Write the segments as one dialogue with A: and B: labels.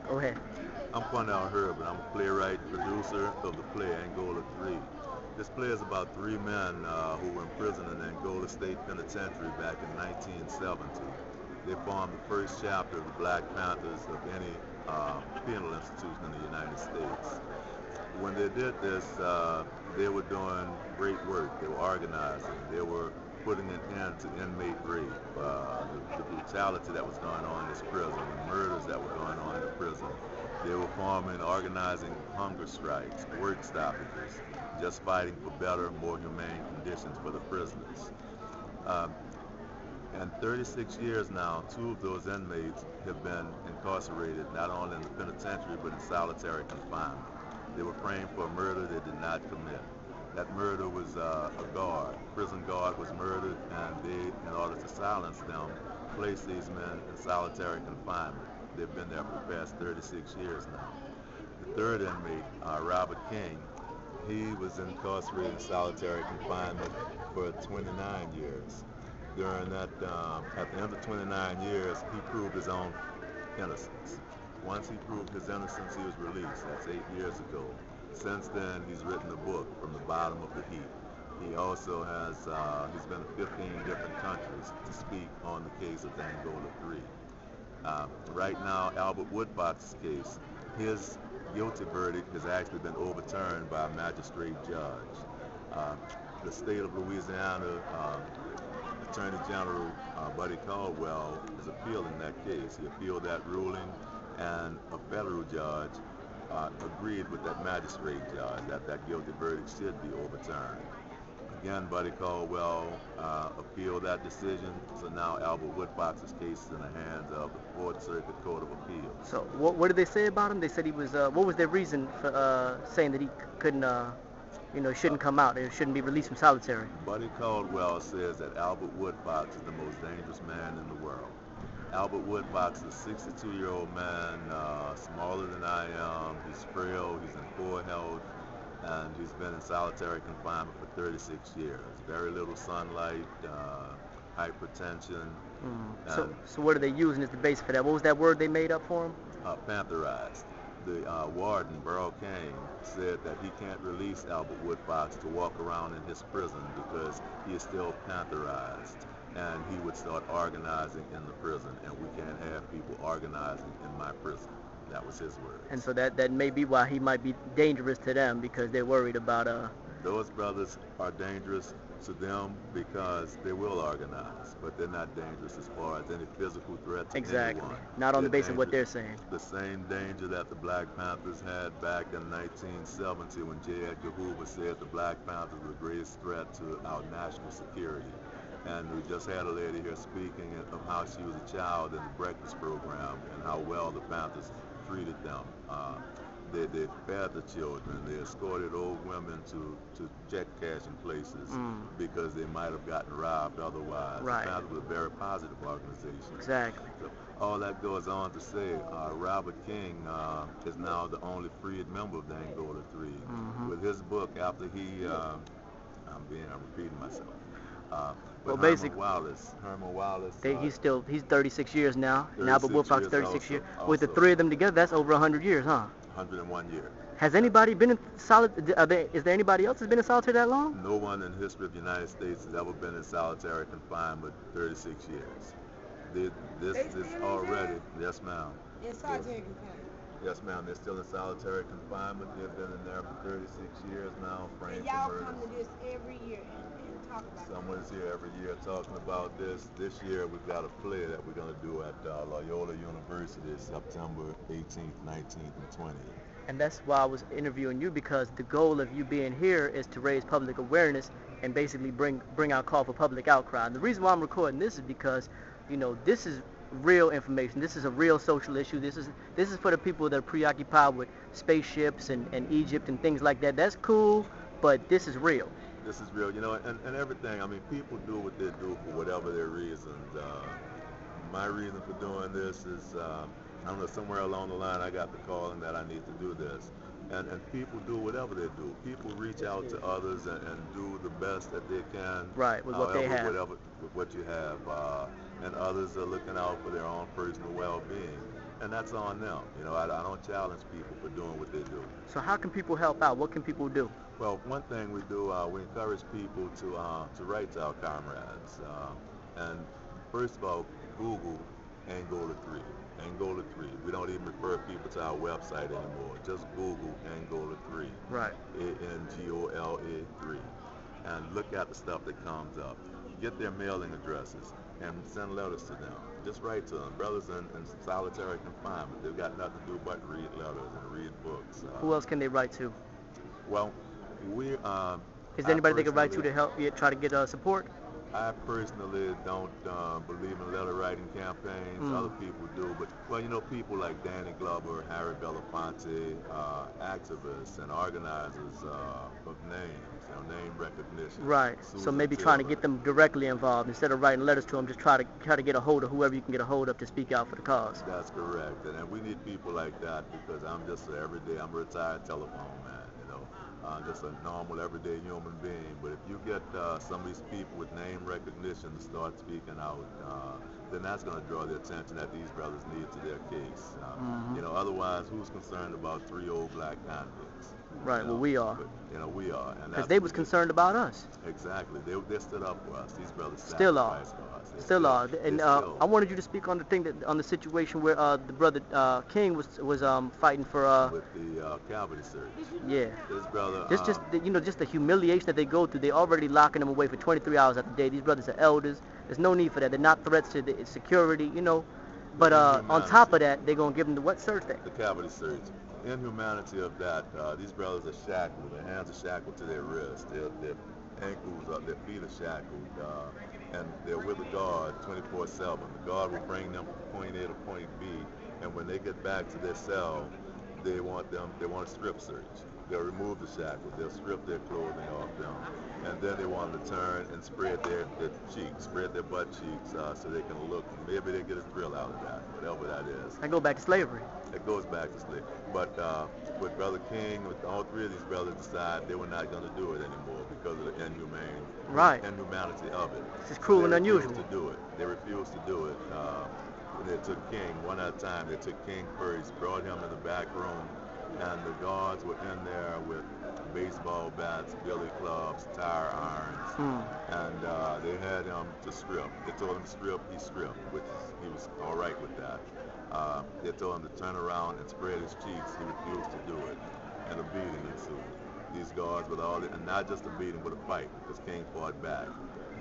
A: Go ahead.
B: I'm Parnell Herbert. I'm a playwright, producer of the play Angola 3. This play is about three men who were imprisoned in Angola State Penitentiary back in 1970. They formed the first chapter of the Black Panthers of any penal institution in the United States. When they did this, they were doing great work. They were organizing. They were putting an end to inmate rape, the brutality that was going on in this prison, the murders that were going on in the prison. They were forming, organizing hunger strikes, work stoppages, just fighting for better, more humane conditions for the prisoners. Um, and 36 years now, two of those inmates have been incarcerated not only in the penitentiary but in solitary confinement. They were framed for a murder they did not commit. That murder was a guard. Prison guard was murdered, and they, in order to silence them, placed these men in solitary confinement. They've been there for the past 36 years now. The third inmate, Robert King, he was incarcerated in solitary confinement for 29 years. During that, at the end of 29 years, he proved his own innocence. Once he proved his innocence, he was released. That's 8 years ago. Since then, he's written a book, From the Bottom of the Heap. He also has, he's been to 15 different countries to speak on the case of Angola 3. Right now, Albert Woodbox's case, his guilty verdict has actually been overturned by a magistrate judge. Uh, the state of Louisiana Attorney General Buddy Caldwell is appealing that case. He appealed that ruling, and a federal judge agreed with that magistrate judge that that guilty verdict should be overturned. Again, Buddy Caldwell appealed that decision, so now Albert Woodbox's case is in the hands of the Fourth Circuit Court of Appeals.
A: So what did they say about him? They said he was. What was their reason for saying that he couldn't, shouldn't come out? It shouldn't be released from solitary.
B: Buddy Caldwell says that Albert Woodbox is the most dangerous man in the world. Albert Woodbox is a 62-year-old man, smaller than I am. He's frail, he's in poor health, and he's been in solitary confinement for 36 years. Very little sunlight, hypertension.
A: So what are they using as the base for that? What was that word they made up for him?
B: Pantherized. The warden, Burl Kane, said that he can't release Albert Woodbox to walk around in his prison because he is still pantherized, and he would start organizing in the prison, and we can't have people organizing in my prison. That was his word.
A: And so that may be why he might be dangerous to them, because they're worried about
B: Those brothers are dangerous to them because they will organize, but they're not dangerous as far as any physical threat to
A: exactly.
B: anyone.
A: Not on the
B: They're
A: basis of what they're saying.
B: The same danger that the Black Panthers had back in 1970 when J. Edgar Hoover said the Black Panthers were the greatest threat to our national security. And we just had a lady here speaking of how she was a child in the breakfast program and how well the Panthers treated them. They fed the children. They escorted old women to check cashing places because they might have gotten robbed otherwise.
A: Right.
B: The Panthers was a very positive organization.
A: Exactly.
B: So all that goes on to say, Robert King is now the only freed member of the Angola 3. With his book, after he, I'm repeating myself.
A: Well,
B: Herman Wallace.
A: He's 36 years now. And Albert
B: 36
A: Woodbox
B: years
A: 36 years.
B: also.
A: With the three of them together, that's over 100 years, huh?
B: 101 years.
A: Has anybody been in is there anybody else that's been in solitary that long?
B: No one in the history of the United States has ever been in solitary confinement 36 years. This is already, yes ma'am.
C: In solitary confinement.
B: Yes ma'am, they're still in solitary confinement. They've been in there for 36 years now, framed
C: And
B: for
C: y'all
B: murders.
C: come to this every year and talk about
B: Someone's here every year talking about this. This year we've got a play that we're going to do at Loyola University September 18th, 19th, and 20th.
A: And that's why I was interviewing you, because the goal of you being here is to raise public awareness and basically bring our call for public outcry. And the reason why I'm recording this is because, this is real information. This is a real social issue. This is for the people that are preoccupied with spaceships and Egypt and things like that. That's cool, but this is real.
B: This is real, and everything. I mean, people do what they do for whatever their reasons. My reason for doing this is, I don't know, somewhere along the line I got the calling that I need to do this. And people do whatever they do. People reach out to others and do the best that they can.
A: Right, with what they have.
B: With what you have. And others are looking out for their own personal well-being. and that's on them. You know, I don't challenge people for doing what they do.
A: So how can people help out? What can people do?
B: Well, one thing we do, we encourage people to write to our comrades. And first of all, Google Angola 3. Angola 3. We don't even refer people to our website anymore. Just Google Angola 3.
A: Right.
B: Angola 3. And look at the stuff that comes up. Get their mailing addresses and send letters to them. Just write to them. Brothers in solitary confinement, they've got nothing to do but read letters and read books.
A: Who else can they write to?
B: Well,
A: is there anybody they can write to help try to get support?
B: I personally don't believe in letter writing campaigns. Other people do, but well, you know, people like Danny Glover, Harry Belafonte, activists and organizers of names, you know, name recognition.
A: Right.
B: Susan
A: So maybe
B: Taylor.
A: trying to get them directly involved instead of writing letters to them. Just try to get a hold of whoever you can get a hold of to speak out for the cause.
B: That's correct, and we need people like that because I'm just I'm a retired telephone man. Just a normal, everyday human being. But if you get some of these people with name recognition to start speaking out, then that's going to draw the attention that these brothers need to their case. You know, otherwise, who's concerned about 3 old black convicts?
A: Right. Well, we are.
B: But, you know, we are.
A: Because they was concerned about us.
B: Exactly. They stood up for us. These brothers
A: still are.
B: For us.
A: Still are. And I wanted you to speak on the situation where the brother King was fighting for
B: with the Calvary surge.
A: Yeah.
B: His brother.
A: Just the humiliation that they go through. They already locking them away for 23 hours out the day. These brothers are elders. There's no need for that. They're not threats to the security, you know. But on top of that, they're gonna give them the what surge thing?
B: The Calvary surge. Inhumanity of that. These brothers are shackled. Their hands are shackled to their wrists. Their ankles up. Their feet are shackled. And they're with the guard 24/7. The guard will bring them from point A to point B, and when they get back to their cell, they want a strip search. They'll remove the shackles, they'll strip their clothing off them, and then they want them to turn and spread their cheeks, spread their butt cheeks, so they can look. Maybe they get a thrill out of that, whatever that is.
A: I go back to slavery.
B: It goes back to slavery. But with Brother King, with all 3 of these brothers decide they were not going to do it anymore because of the inhumanity of it.
A: This is cruel and unusual.
B: They refused to do it. They took King one at a time. They took King first, brought him in the back room, and the guards were in there with baseball bats, billy clubs, tire irons, and they had him to strip. They told him to strip, he stripped, which he was all right with that. They told him to turn around and spread his cheeks. He refused to do it, and a beating ensued. These guards with all and not just a beating, but a fight, because King fought back.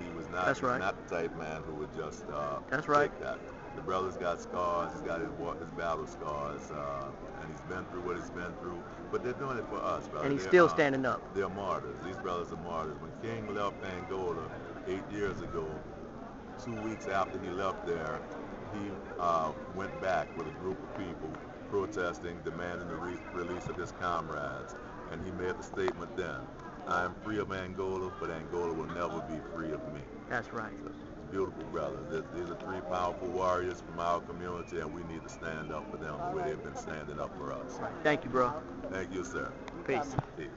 B: He was not, not the type man who would just take that. The brother's got scars. He's got his battle scars, and he's been through what he's been through. But they're doing it for us, brother.
A: And he's still standing up.
B: They're martyrs. These brothers are martyrs. When King left Angola 8 years ago, 2 weeks after he left there, he went back with a group of people protesting, demanding the release of his comrades. And he made the statement then, I am free of Angola, but Angola will never be free of me.
A: That's right.
B: So, beautiful brothers. These are 3 powerful warriors from our community, and we need to stand up for them the way they've been standing up for us.
A: Thank you, bro.
B: Thank you, sir.
A: Peace.
B: Peace.